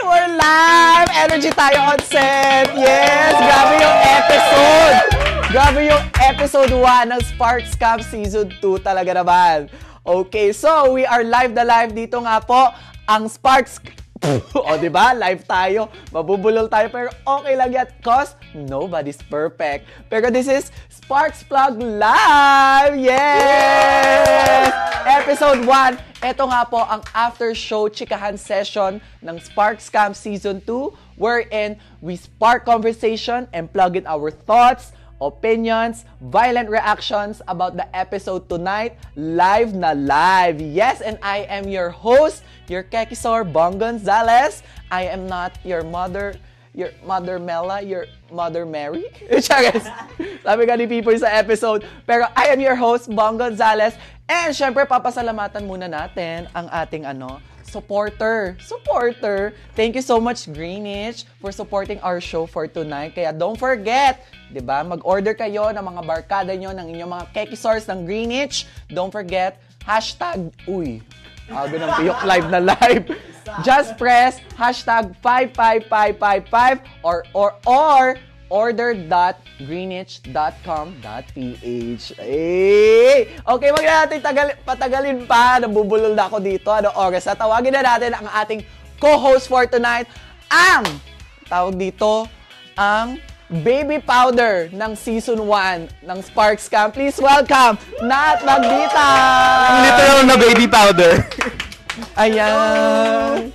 We're live! Energy tayo on set! Yes! Grabe yung episode! Grabe yung episode 1 ng Sparks Camp Season 2 talaga naman. Okay, so we are live na live dito nga po ang Sparks. O, diba? Live tayo. Mabubulol tayo pero okay lang yan cause nobody's perfect. Pero this is Sparks Plug Live! Yes! Episode 1. Ito nga po ang after show chikahan session ng Sparks Camp Season 2 wherein we spark conversation and plug in our thoughts, opinions, violent reactions about the episode tonight, live na live. Yes, and I am your host, your Kekisor Bong Gonzalez. I am not your mother Mela, your mother Mary. Charis. Sabi nga ni Pipoy sa episode. Pero I am your host, Bong Gonzalez. And syempre, papasalamatan muna natin ang ating supporter. Thank you so much, Greenwich, for supporting our show for tonight. Kaya don't forget, diba, mag-order kayo ng mga barkada nyo, ng inyong mga Kekisors ng Greenwich. Don't forget, hashtag, aga ng piyok live na live. Just press hashtag 55555 or order.greenwich.com.ph. Okay, wag na natin patagalin pa. Nabubulol na ako dito. Ano oras na? Tawagin na natin ang ating co-host for tonight. Ang baby powder ng season 1 ng Sparks Camp. Please welcome Nat Magdita! Ang literal na baby powder. Ayan.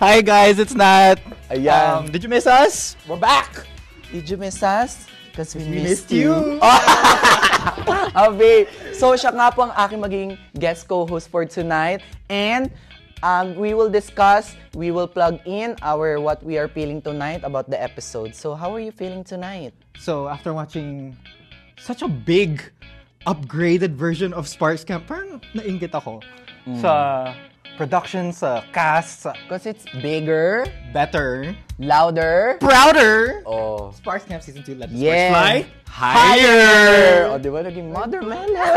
Hi guys, it's Nat. Ayan. Did you miss us? We're back. Did you miss us? Because we missed you. Okay. So, siya nga po ang aking maging guest co-host for tonight. And we will plug in what we are feeling tonight about the episode. So, how are you feeling tonight? So, after watching such a big, upgraded version of Sparks Camp, parang nainggit ako sa production, sa cast, Because it's bigger, better, louder, prouder. oh, Sparks Camp Season 2, let the yeah, Sparks fly higher! O, di ba? Naging Mother Mela.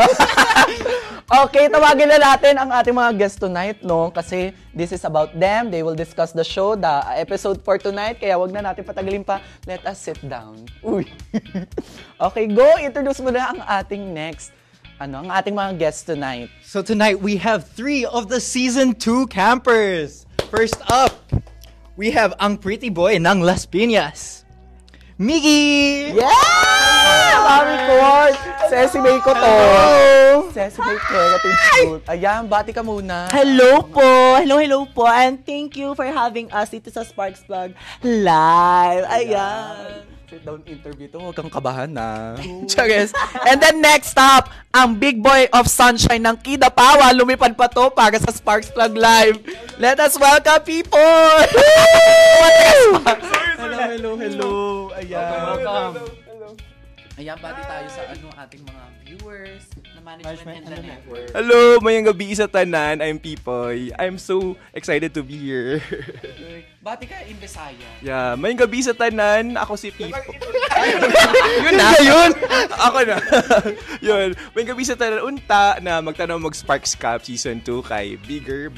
Okay, tawagin na natin ang ating mga guests tonight, no? Kasi this is about them. They will discuss the show, the episode for tonight. Kaya wag na natin patagalin pa. Let us sit down. Uy. Okay, go. Introduce mo na ang ating next. Ang ating mga guests tonight. So tonight, we have 3 of the Season 2 campers. First up, we have ang pretty boy ng Las Piñas, Miggy! Yeah! Mami ko! Sesame ko to. Sesame Creative School. Ayan, bati ka muna. Hello po! Hello po! And thank you for having us dito sa Sparks Plug Live. Ayan. Sit-down interview to. Huwag kang kabahan na. Charis. And then next up, ang big boy of sunshine ng Kidapawa. Lumipad pa to para sa Sparks Plug Live. Let us welcome people! Hello. Ayan. Welcome. Ayan, bati tayo sa ating mga viewers na management and the network. Hello, mayang gabi sa tanan. I'm Pipoy. I'm so excited to be here. Bati ka in Bisaya. Yeah, mayang gabi sa tanan. Ako si Pipoy. Yun na! Yun! Ako na. Yun. Mayang gabi sa tanan. Unta na magtanaw mag-Sparks Cup Season 2 kay bigger,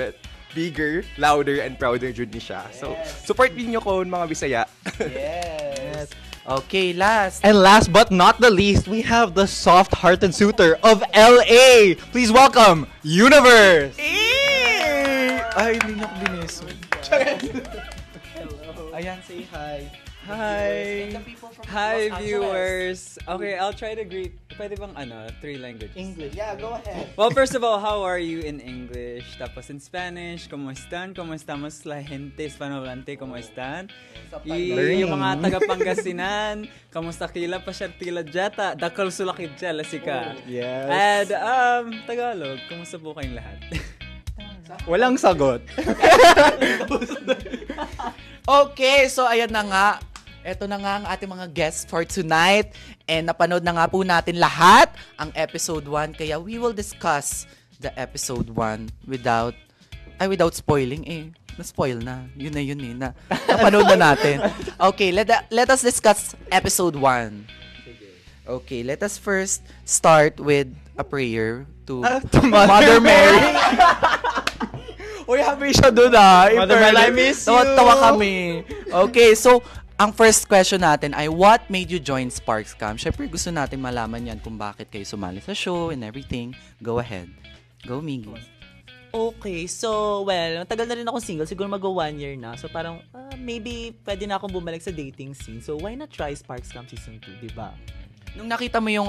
louder, and prouder jud ni siya. So, support niyo ko mga Bisaya. Yes. Okay, last. And last but not the least, we have the soft-hearted suitor of LA. Please welcome, Universe! Ay, hindi niyo ko bineso. Ayan, say hi. Hi! The people from Hi, Los Angeles. viewers! Okay, I'll try to greet. Pwede bang 3 languages? English. Yeah, go ahead. Well, first of all, how are you in English? Tapos in Spanish, ¿cómo están? ¿Cómo estamos la gente hispanohablante? ¿Cómo están? Yung mga taga Pangasinan, kamusta kila pa siya tila jata? Dakal sulakid siya, lasika. Yes. And, Tagalog, kamusta po kayong lahat? Walang sagot. Okay, so ayan na nga. Ito na nga ang ating mga guests for tonight. And napanood na nga po natin lahat ang episode 1. Kaya we will discuss the episode 1 without spoiling eh. Na-spoil na. Yun eh. Napanood na natin. Okay, let us discuss episode 1. Okay, let us first start with a prayer to Mother Mary. Uy, happy siya dun ah. Mother Mel, I miss you. Tawa kami. Okay, so, ang first question natin ay, what made you join Sparks Camp? Syempre, gusto natin malaman yan kung bakit kayo sumali sa show and everything. Go ahead. Go, Miggy. Okay, so, well, matagal na rin akong single. Siguro mag-1 year na. So, parang, maybe, pwede na akong bumalik sa dating scene. So, why not try Sparks Camp Season 2, diba? Nung nakita mo yung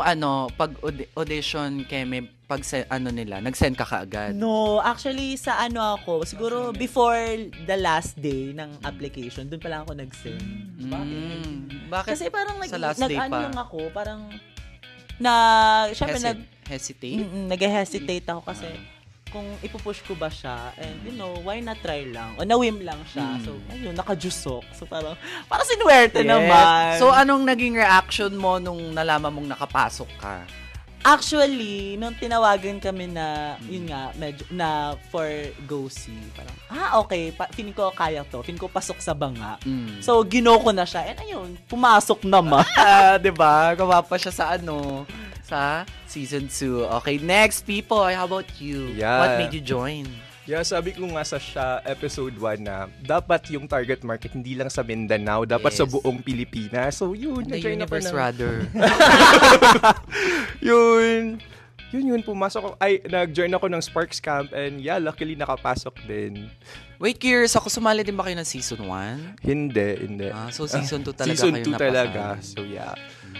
pag audition keme, pag nila, nag-send ka kaagad? No, actually, sa ako, siguro before the last day ng application, dun pa lang ako nag-send. Bakit? Kasi parang sa last day pa? lang ako, parang, syempre, Hesitate? nag-hesitate ako kasi, kung ipupush ko ba siya, and why not try lang? O na-whim lang siya. So, ayun, nakajusok. So, parang sinuwerte naman. So, anong naging reaction mo nung nalaman mong nakapasok ka? Actually, nung tinawagan kami na, yun nga, medyo, na for go-see, parang, okay, feeling ko kaya to. Feeling ko pasok sa banga. So, ko na siya. And ayun, pumasok naman. Diba? Gawa pa siya sa sa season 2. Okay, next, people. How about you? Yeah. What made you join? Yeah, sabi ko nga sa episode 1 na dapat yung target market hindi lang sa Mindanao, dapat sa buong Pilipinas. So yun, The nag-join ako universe rather. yun, pumasok ako. Nag-join ako ng Sparks Camp and yeah, luckily nakapasok din. Wait, curious ako, sumali din ba kayo ng season 1? Hindi. So season 2 talaga season kayo 2 talaga. So yeah.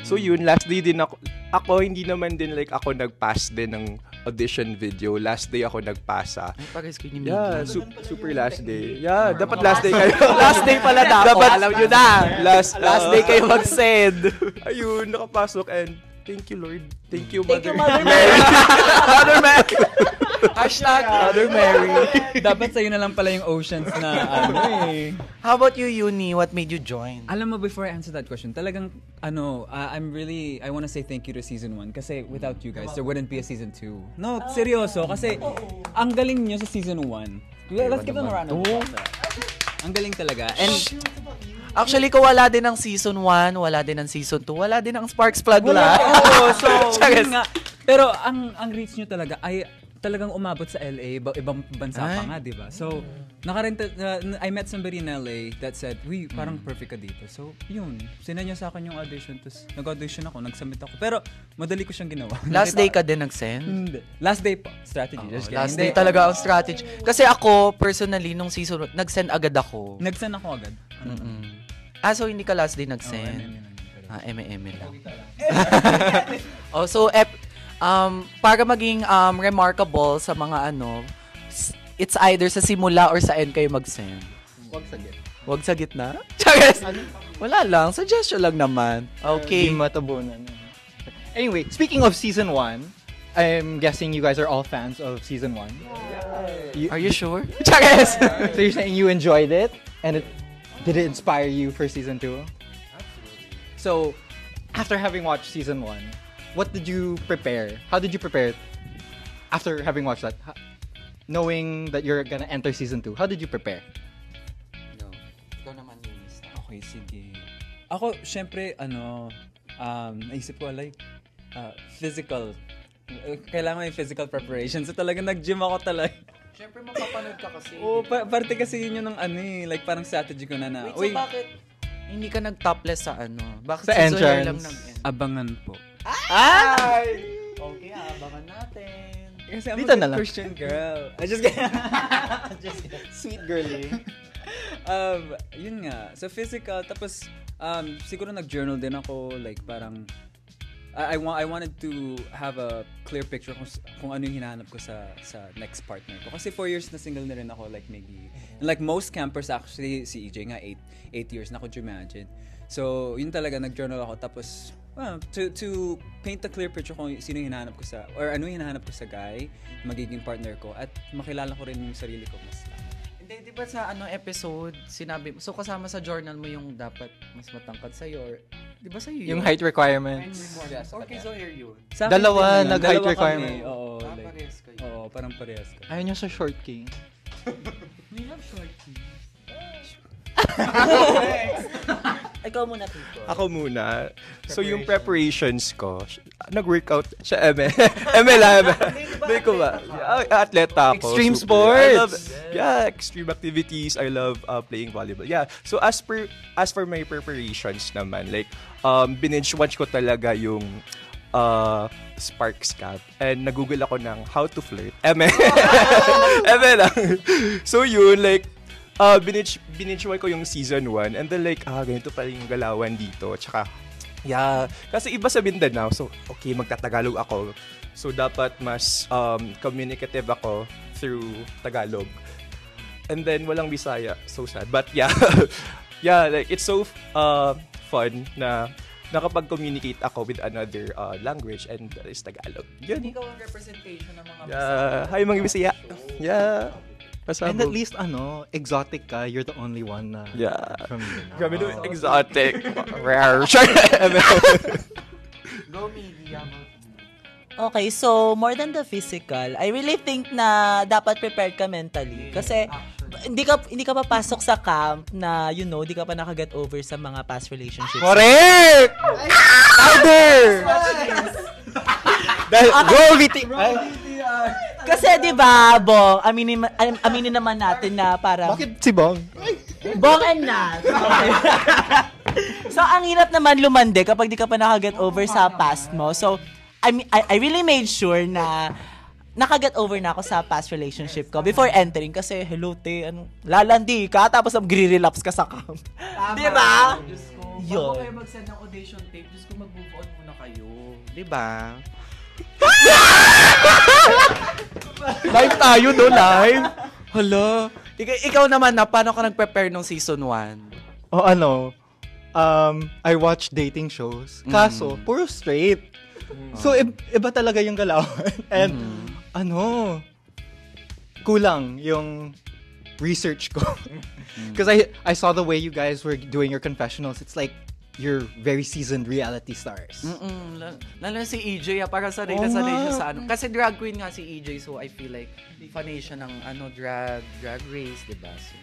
So yun, last day din ako hindi naman din like ako nag-pass din ng audition video. Last day ako nagpasa. Ay, pag ko ni Miggy. Yeah, super last day. Yeah, dapat last day kayo. Last day pala dapat. Alam nyo na. Last day kayo mag-send. Ayun, nakapasok and thank you, Lord. Thank you, Thank you, Mother Mother Mary. Mother Mary. Hashtag Mother Mary. Dapat sa'yo na lang pala yung oceans na How about you, Uni? What made you join? Alam mo, before I answer that question, talagang, I want to say thank you to season 1 kasi without you guys, there wouldn't be a season 2. No, seryoso, kasi ang galing nyo sa season 1. Let's give them a round of applause. Ang galing talaga. And Actually, kung wala din ng season 1, wala din ng season 2, wala din ng Sparks Plug Live. so, yun nga. Pero ang reach nyo talaga ay talagang umabot sa LA, ibang bansa pa nga, di ba? So, I met somebody in LA that said, parang perfect ka dito. So, yun. Sinend niya sa akin yung audition, tapos nag-audition ako, nag-submit ako. Pero, madali ko siyang ginawa. Last day ka din nag-send? Hindi. Last day po. Strategy. Last day talaga ang strategy. Kasi ako, personally, nung season, nag-send agad ako. Nag-send ako agad. So hindi ka last day nag-send? M&M lang. So, para maging remarkable sa mga it's either sa simula or sa end kayo mag-send. Wag sa gitna? Charis! Wala lang. Suggestion lang naman. Okay. Di matabunan. Anyway, speaking of season 1, I'm guessing you guys are all fans of season 1. Are you sure? Charis! So you're saying you enjoyed it? And did it inspire you for season 2? So, after having watched season 1, what did you prepare? How did you prepare after having watched that? Knowing that you're gonna enter season 2, how did you prepare? Ikaw naman yung list. Okay, sige. Ako, syempre, naisip ko, physical. Kailangan may physical preparation. So talaga nag-gym ako talaga. Syempre mapapanood ka kasi. Parte kasi yun yung parang strategy ko na. Wait, so bakit hindi ka nag-topless sa Bakit sa season entrance? lang nag-end? Abangan po. Ay! Okay, abangan natin. Kasi I'm Dito a na lang. Christian girl. I just kidding. Sweet girly. Yun nga. So physical, tapos siguro nag-journal din ako, parang I wanted to have a clear picture kung ano yung hinahanap ko sa next partner ko. Kasi 4 years na single na rin ako, maybe. Like most campers actually, si EJ nga 8 years na, could you imagine? So, yun talaga, nag-journal ako. Tapos, to paint a clear picture kung sino yung hinahanap ko or ano yung hinahanap ko sa guy, magiging partner ko, at makilala ko rin yung sarili ko mas lang. Hindi, di ba sa episode, sinabi mo, so kasama sa journal mo yung dapat mas matangkad sa'yo, or, di ba sa'yo yun? Yung height requirements. Or kay Zoher yun? Sa akin Dalawa, din naman. nag-height Dalawa requirement. kami. Oo, Parehas kayo. Oo, parang parehas ka. Ayaw niya sa short king. We love shorty. Ikaw muna, Tito. Ako muna. So yung preparations ko, nag-workout sa ML. ML. Hindi ko ba? Atleta ako. Extreme Super. I love, sports. extreme activities. I love playing volleyball. Yeah. So as for my preparations naman, like binge watch ko talaga yung Sparks Camp and nag-google ako ng how to flirt. Eme lang. So yun, like binge watch ko yung season 1 and then like ganito pala yung galawan dito. Tsaka kasi iba sa Mindanao. So okay, magtatagalog ako. So dapat mas communicative ako through Tagalog. And then walang Bisaya. So sad. But yeah. Like it's so fun na nakapag-communicate ako with another language and that is Tagalog. Yun. Ikaw ang representation ng mga Hi mga Bisaya. Yeah. And at least, exotic ka. You're the only one na from Mindanao. Grabe no, exotic. Rare. Go media. Okay, so more than the physical, I really think na dapat prepared ka mentally. Kasi hindi ka papasok sa camp na, hindi ka pa nakaget over sa mga past relationships. Correct! Louder! Go, VT! Kasi 'di ba, Bong, aminin naman natin na parang Bakit si Bong? Bong and Nat. Okay. So ang hirap naman lumande kapag di ka pa nakaget over sa past mo. So I really made sure na nakaget over na ako sa past relationship ko before entering kasi hello te, lalandi ka tapos magre-relapse ka sa camp. Di ba? Bago kayo mag-send ng audition tape, Diyos ko, mag-move on muna kayo. Diba? Live tayo, no? Live? Hala. Ikaw naman na, paano ka nag-prepare nung season 1? I watch dating shows. Kaso, puro straight. So, iba talaga yung galawan. And, kulang yung research ko. Because I saw the way you guys were doing your confessionals. It's like, you're very seasoned reality stars. Lalo si EJ, parang sanay na sanay siya sa ano. Kasi drag queen nga si EJ, so I feel like fanay siya ng drag race, diba? So,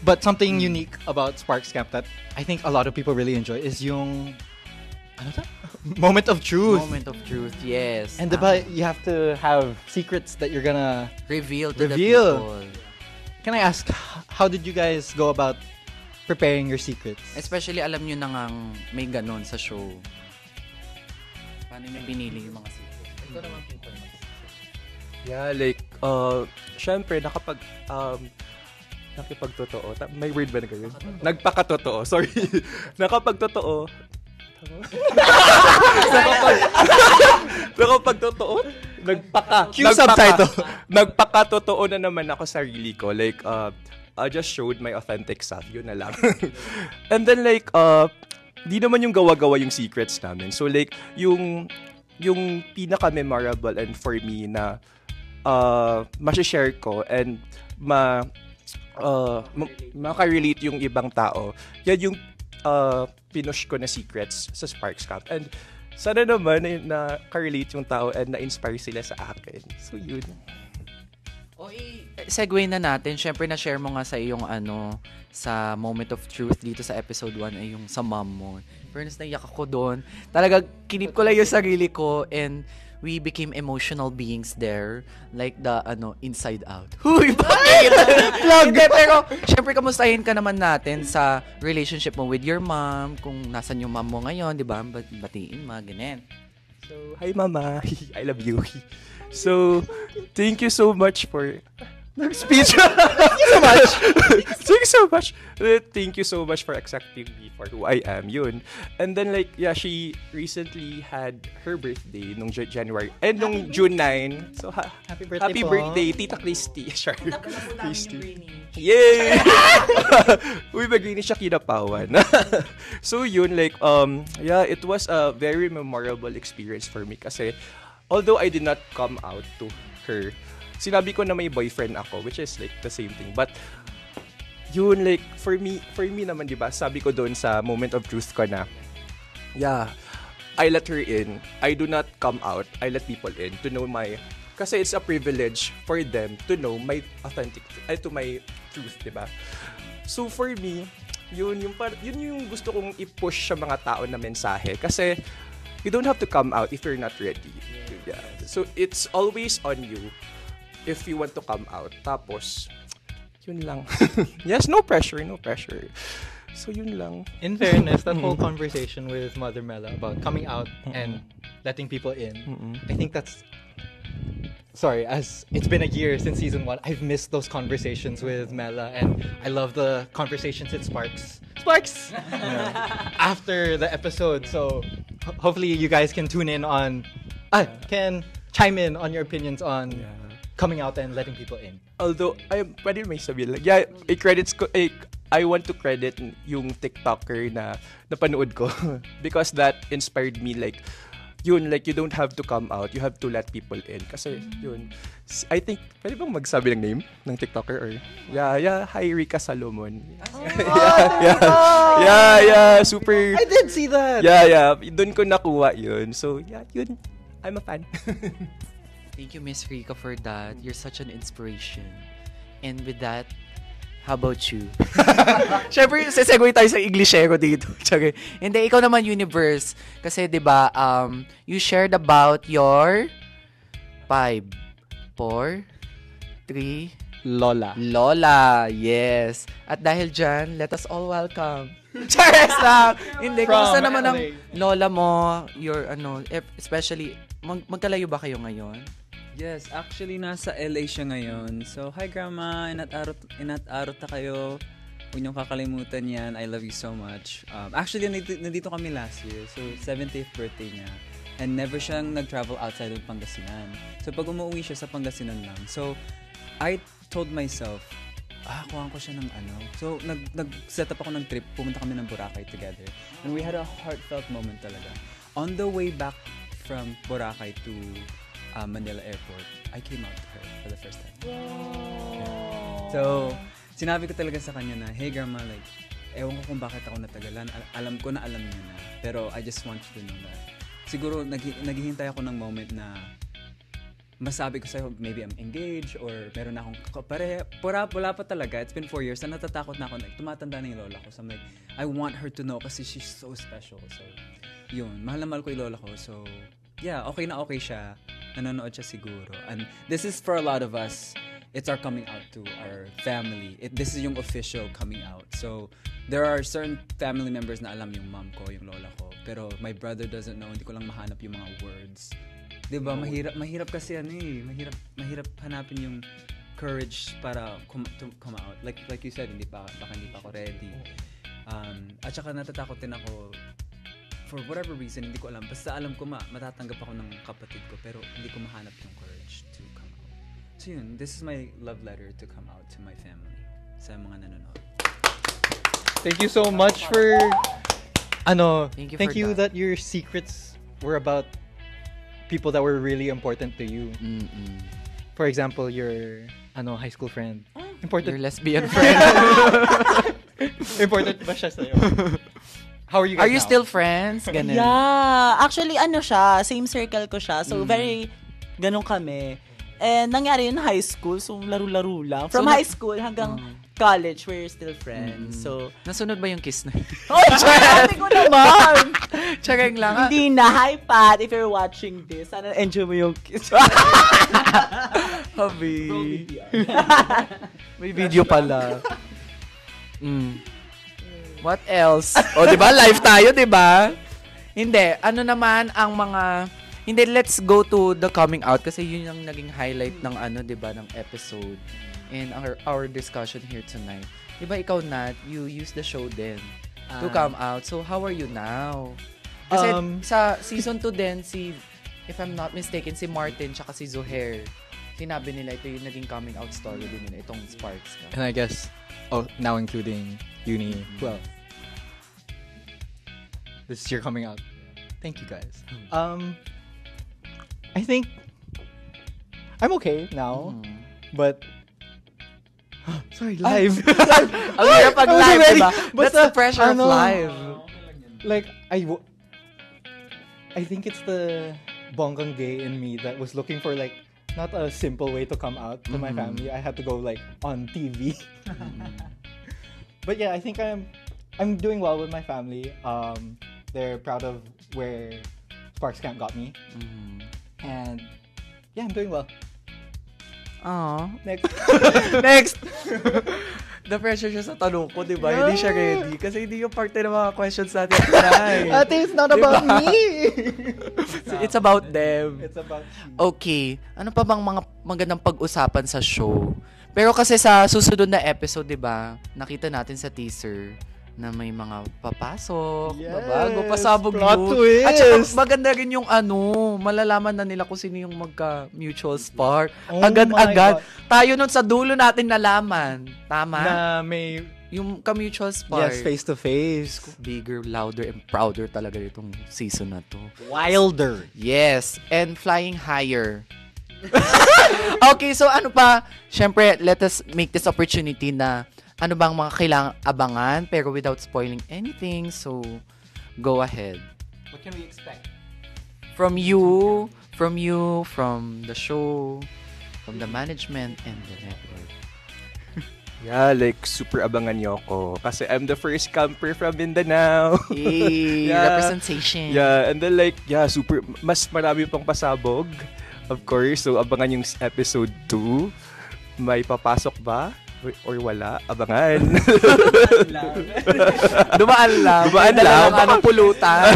but something unique about Sparks Camp that I think a lot of people really enjoy is yung moment of truth. Moment of truth, yes. And diba, you have to have secrets that you're gonna reveal to the reveal. people. Can I ask, how did you guys go about preparing your secrets? Especially alam nyo na ngang may ganon sa show. Paano nyo binili yung mga secrets? Ito naman people Yeah, like, syempre, nakipagtotoo. May word ba na gawin? Nagpakatotoo. Sorry. Nakapagtotoo. Nakapagtotoo? Cue subtitle. Nagpakatotoo na naman ako sa sarili ko. Like, I just showed my authentic self. Yun na lang. And then like, di naman yung gawa-gawa yung secrets namin. So like, yung pinaka-memorable and for me na ma-share ko and maka-relate yung ibang tao, yan yung pinush ko na secrets sa Sparks Camp. And sana naman na ka-relate yung tao and na-inspire sila sa akin. So yun. Segue na natin. Syempre, na-share mo nga sa iyong sa moment of truth dito sa episode 1 ay yung sa mom mo. Fairness, naiyak ako doon. Talaga, kinip ko lang yung sarili ko and we became emotional beings there. Like the, inside out. Huy, bakit? Hindi, pero, syempre, kamustahin ka naman natin sa relationship mo with your mom, kung nasan yung mom mo ngayon, di ba? Batiin mo, ganyan. So, hi mama. I love you. So, thank you so much for speech. Thank you so much. Thank you so much for accepting me for who I am. Yun. And then like, yeah, she recently had her birthday nung January and nung June 9. So, Happy birthday happy po. birthday, Tita Christy. Sure. Christy. Yay! Uy, bagay ni siya kinapawan. So, yun, like, yeah, it was a very memorable experience for me kasi although I did not come out to her, sinabi ko na may boyfriend ako, which is like the same thing. But yun, like, for me naman, di ba, sabi ko doon sa moment of truth ko na, yeah, I let her in. I do not come out. I let people in to know kasi it's a privilege for them to know my to my truth, di ba? So for me, yun yung gusto kong i-push sa mga tao na mensahe. Kasi you don't have to come out if you're not ready. Yeah. So, it's always on you if you want to come out. Tapos, yun lang. Yes, no pressure. So, yun lang. In fairness, that whole conversation with Mother Mela about coming out and letting people in, I think that's... Sorry, as it's been a year since season 1, I've missed those conversations with Mela, and I love the conversations it sparks. After the episode. So hopefully you guys can tune in on, can chime in on your opinions on coming out and letting people in. Although, pwede may sabihin lang. Yeah, I want to credit yung TikToker na napanood ko because that inspired me like, yun, like, you don't have to come out. You have to let people in. Kasi, yun. I think, pwede bang magsabi ng name ng TikToker? Or, hi, Rika Salomon. Super. I did see that! Yeah. Doon ko nakuha yun. So, yun. I'm a fan. Thank you, Miss Rika, for that. You're such an inspiration. And with that, how about you? Siyempre, sesegue tayo sa Englishero dito. Hindi, ikaw naman, Universe. Kasi, di ba, you shared about your 5, 4, 3... Lola, yes. At dahil dyan, let us all welcome. Charis lang! Hindi, kumusta naman ang lola mo? Your, especially, magkalayo ba kayo ngayon? Yes, actually nasa LA siya ngayon. So, hi Grandma, inat-arot na kayo. Huwag niyong kakalimutan yan. I love you so much. Actually, nandito kami last year. So, 70th birthday niya. And never siyang nag-travel outside of Pangasinan. So, pag umuwi siya sa Pangasinan lang. So, I told myself, kuhaan ko siya ng ano. So, nag-set up ako ng trip. Pumunta kami ng Boracay together. And we had a heartfelt moment talaga. On the way back from Boracay to Manila Airport, I came out to her for the first time. Yeah. So, sinabi ko talaga sa kanya na, hey Grandma, like, ewan ko kung bakit ako natagalan. Alam ko na alam niya na. Pero I just want you to know that. Siguro, naghihintay ako ng moment na masabi ko sa'yo, maybe I'm engaged or meron na akong kapare. Wala pa talaga. It's been 4 years na natatakot na ako. Like, tumatanda na yung lola ko. So I'm like, I want her to know kasi she's so special. So, yun. Mahal na mahal ko yung lola ko. So, yeah, okay na okay siya. Nanonood siya siguro. And this is for a lot of us, it's our coming out to our family. This is yung official coming out. So, there are certain family members na alam yung mom ko, yung lola ko. Pero my brother doesn't know. Hindi ko lang mahanap yung mga words. Diba? Mahirap kasi mahirap hanapin yung courage para to come out. Like you said, baka hindi pa ako ready. At saka natatakot din ako for whatever reason, hindi ko alam. Basta alam ko matatanggap ako ng kapatid ko pero hindi ko mahanap yung courage to come out. So yun, this is my love letter to come out to my family. Sa mga nanonood. Thank you so much for... Thank you that your secrets were about people that were really important to you. For example, your high school friend. Your lesbian friend. Important ba siya sa'yo? How are you guys Are you now? still friends? Ganun. Yeah. Actually, siya, same circle ko siya. So, very, ganun kami. And nangyari yun high school, so laro-laro lang. From high school hanggang college, we're still friends. So, nasunod ba yung kiss na? oh, hindi ko naman! Tsagang lang. Hindi na. Hi, Pat, if you're watching this, sana enjoy mo yung kiss. Habi. May video pala. What else? O, diba? Live tayo, diba? Hindi. Ano naman ang mga... Hindi, let's go to the coming out kasi yun yung naging highlight ng diba, ng episode and our discussion here tonight. Diba, ikaw, Nat, you used the show din to come out. So, how are you now? Kasi sa season 2 din, if I'm not mistaken, si Martin tsaka si Zohair, sinabi nila ito yung naging coming out story din nila, itong Sparks. And I guess, now including Uni. Well, this is your coming out. Thank you, guys. I think I'm okay now, but sorry, live. Ang hirap pag live, diba? That's the pressure of live. Like, I think it's the bonggang gay in me that was looking for like not a simple way to come out to my family. I had to go like on TV. But yeah, I think I'm doing well with my family. They're proud of where Sparks Camp got me. And yeah, I'm doing well. Aww. Next. Next! Na-pressure siya sa tanong ko, di ba? Hindi siya ready. Kasi hindi yung parte ng mga questions natin tonight. Ate, it's not about me. It's about them. It's about you. Okay. Ano pa bang mga magandang pag-usapan sa show? Pero kasi sa susunod na episode, di ba, nakita natin sa teaser na may mga papasok, Yes, babago, pasabog plot yun. twist. At saka maganda rin yung malalaman na nila kung sino yung magka-mutual spark. Oh Agad-agad. my God. Tayo nun sa dulo natin nalaman. Tama? Na may, Yung ka-mutual spark. yes, face to face. Bigger, louder, and prouder talaga itong season na to. Wilder. Yes, and flying higher. Okay, so ano pa? Siyempre, let us make this opportunity na ano bang mga kailangang abangan pero without spoiling anything. So, go ahead. What can we expect? From you, from the show, from the management and the network. Yeah, like, super abangan niyo ako. Kasi I'm the first camper from Mindanao. Hey, Yeah. representation. Yeah, and then like, yeah, super, mas marami pang pasabog. Of course, so abangan yung episode 2. May papasok ba? Or wala? Abangan. Dumaan lang. Dumaan lang. Anong pulutan.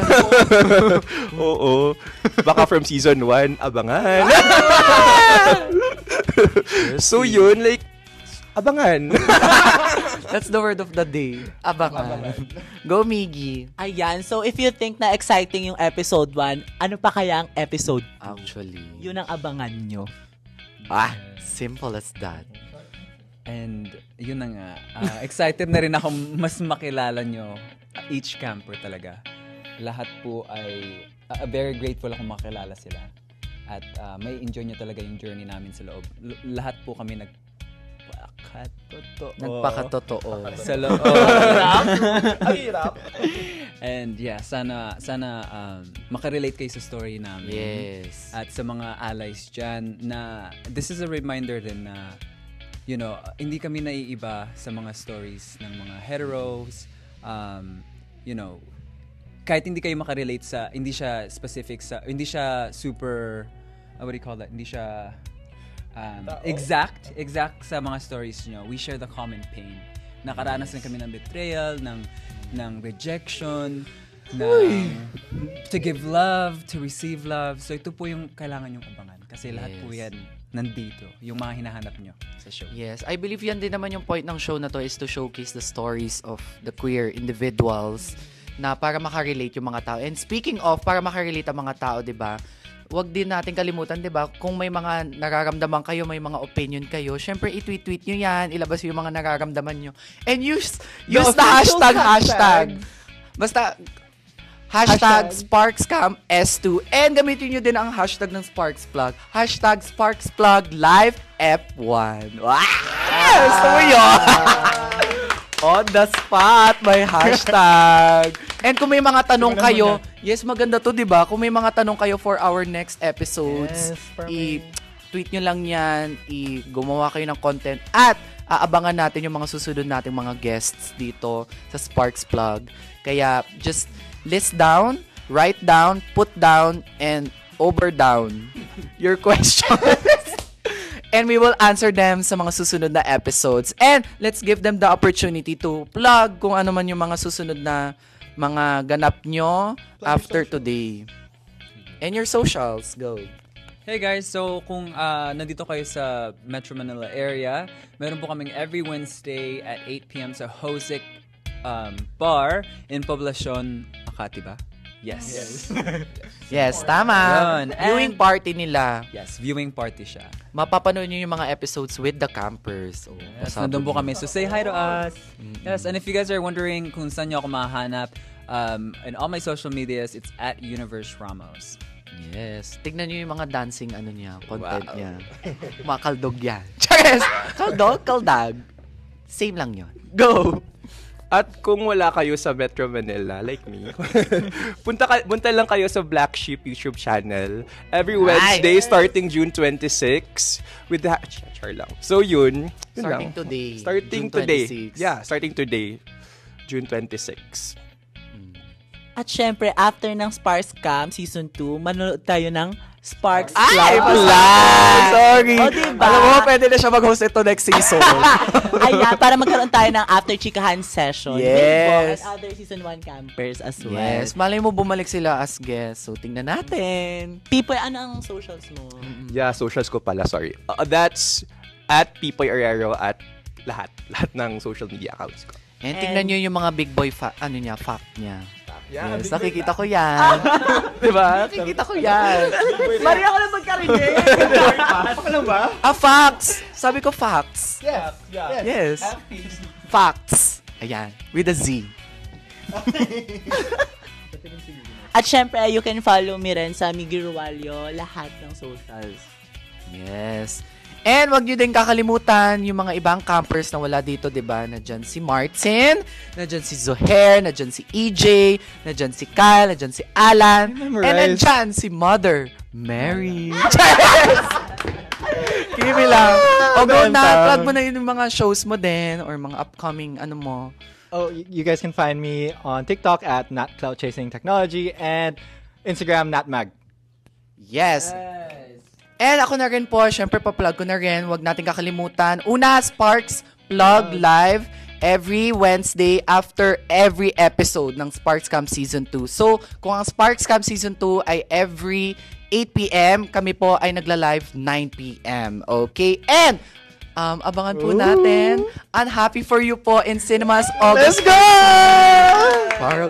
Oo. Baka from season 1, abangan. So yun, like, abangan. That's the word of the day. Abangan. Go, Miggy. Ayan, so if you think na exciting yung episode 1, ano pa kaya ang episode 2? Actually. Yun ang abangan nyo. Simple as that. And yun na nga, excited na rin ako mas makilala nyo, each camper talaga. Lahat po ay very grateful ako makilala sila. At may enjoy nyo talaga yung journey namin sa loob. Lahat po kami Nagpakatotoo. sa loob. Ang hirap. And yeah, sana makarelate kayo sa story namin. Yes. At sa mga allies dyan na this is a reminder din na you know, hindi kami naiiba sa mga stories ng mga heteros. You know, kahit hindi kayo makarelate sa, hindi siya specific sa, hindi siya super, what do you call that? Hindi siya exact sa mga stories nyo. We share the common pain. Nakaranas din kami ng betrayal, ng rejection, to give love, to receive love. So ito po yung kailangan yung abangan. Kasi lahat po yan nandito, yung mga hinahanap nyo sa show. Yes, I believe yan din naman yung point ng show na to is to showcase the stories of the queer individuals na para makarelate yung mga tao. And speaking of, para makarelate ang mga tao, di ba? Huwag din natin kalimutan, di ba? Kung may mga nararamdaman kayo, may mga opinion kayo, syempre i-tweet nyo yan, ilabas yung mga nararamdaman nyo. And use the hashtag. Basta, hashtag SparksCamS2 and gamitin nyo din ang hashtag ng SparksPlug. Hashtag SparksPlug Live F1. Wow! Gusto mo yun? On the spot, may hashtag. And kung may mga tanong kayo, yes, maganda to, di ba? Kung may mga tanong kayo for our next episodes, i-tweet nyo lang yan, gumawa kayo ng content, at aabangan natin yung mga susunod nating mga guests dito sa SparksPlug. Kaya, just list down, write down, put down, and over down your questions. And we will answer them sa mga susunod na episodes. And let's give them the opportunity to plug kung ano man yung mga susunod na mga ganap nyo after today. And your socials, go. Hey guys, so kung nandito kayo sa Metro Manila area, meron po kaming every Wednesday at 8 p.m. sa Hosic Bar in Poblacion, Makati ba? Yes. Yes, tama. Yun. Viewing And- party nila. Yes, viewing party siya. Mapapanood nyo yung mga episodes with the campers. Oh, Yes, nandun po kami. So say hi to us. Yes, and if you guys are wondering kung saan nyo ako mahanap, in all my social medias, it's at Universe Ramos. Yes. Tignan nyo yung mga dancing content niya. Mga kaldog yan. Charis! Kaldag. Same lang yun. Go! At kung wala kayo sa Metro Manila, like me, punta lang kayo sa Black Sheep YouTube channel every Wednesday starting June 26 with the char lang. So yun Starting lang. today. Starting June today. 26. Yeah, starting today, June 26. At syempre, after ng Sparks Camp Season 2, manonood tayo ng Sparks Ay, Club. Sorry. O, diba? Alam mo, pwede na siya mag-host ito next season. Ayan, para magkaroon tayo ng after chikahan session. Yes. With Bo and other season 1 campers as well. Yes, malay mo bumalik sila as guests. So, tingnan natin. Pipoy, ano ang socials mo? Yeah, socials ko pala, sorry. That's at Pipoy Arero at lahat ng social media accounts ko. And tingnan nyo yung mga big boy fact niya. Yeah, Yes, nakikita ko yan. Diba? Nakikita ko yan. Maria ko lang magkarinig. Facts! Sabi ko facts. Yeah. Yes. Facts. Ayan. With a Z. At syempre, you can follow me rin sa Miggy Rualio, lahat ng socials. Yes. And wag nyo din kakalimutan yung mga ibang campers na wala dito, diba? Nadyan si Martin, nadyan si Zoher, nadyan si EJ, nadyan si Kyle, nadyan si Alan, and nadyan si Mother Mary. Kimi lang. O go na, plug mo na yung mga shows mo din or mga upcoming ano mo. Oh, you guys can find me on TikTok at @cloudchasingtechnology and Instagram @natmag. Yes. And ako na rin po, syempre pa-plug ko na rin, wag natin kakalimutan. Una, Sparks Plug Live every Wednesday after every episode ng Sparks Camp Season 2. So, kung ang Sparks Camp Season 2 ay every 8 p.m., kami po ay nagla-live 9 p.m. Okay? And, abangan po natin ang Happy For You po in cinemas August. Let's go! Parang,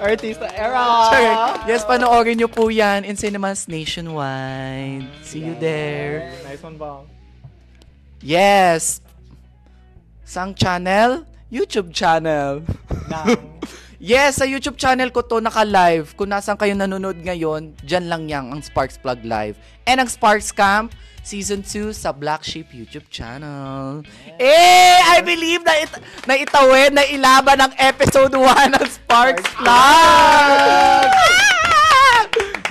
Artista Era! yes, panoorin nyo po yan in cinemas nationwide. See you there. Nice one, Bong. Yes. Sang channel? YouTube channel. Yes, sa YouTube channel ko to naka-live. Kung nasan kayo nanonood ngayon, dyan lang yang ang Sparks Plug Live. And ang Sparks Camp Season 2 sa Black Sheep YouTube channel. I believe na itawid, na ilaban ng episode 1 ng Sparks Plug!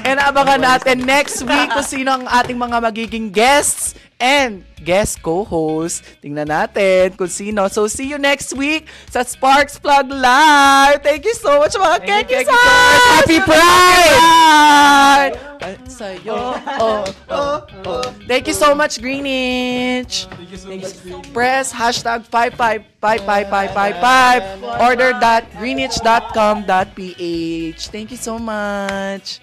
And abangan natin next week kung sino ang ating mga magiging guests and guest co-host. Tingnan natin kung sino. So, see you next week sa Sparks Plug Live. Thank you so much, mga Kekis! Happy Pride! Sa'yo. Thank you so much, Greenwich. Press #5555555. Order.greenwich.com.ph. Thank you so much.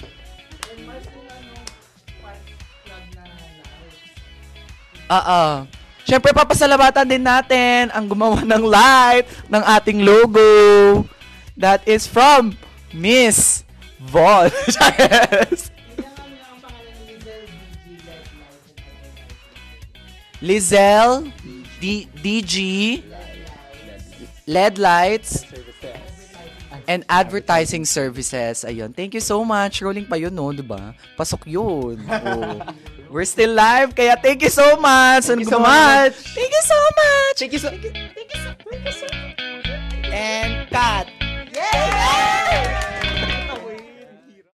Siyempre, papasalamatan din natin ang gumawa ng light ng ating logo. That is from Miss Von. Yes. Lizelle DG LED Lights and Advertising Services. Ayun. Thank you so much. Rolling pa yun, no? Diba? Pasok yun. Oh. We're still live, kaya thank you so much. Thank you so much. Thank you so much. Thank you so And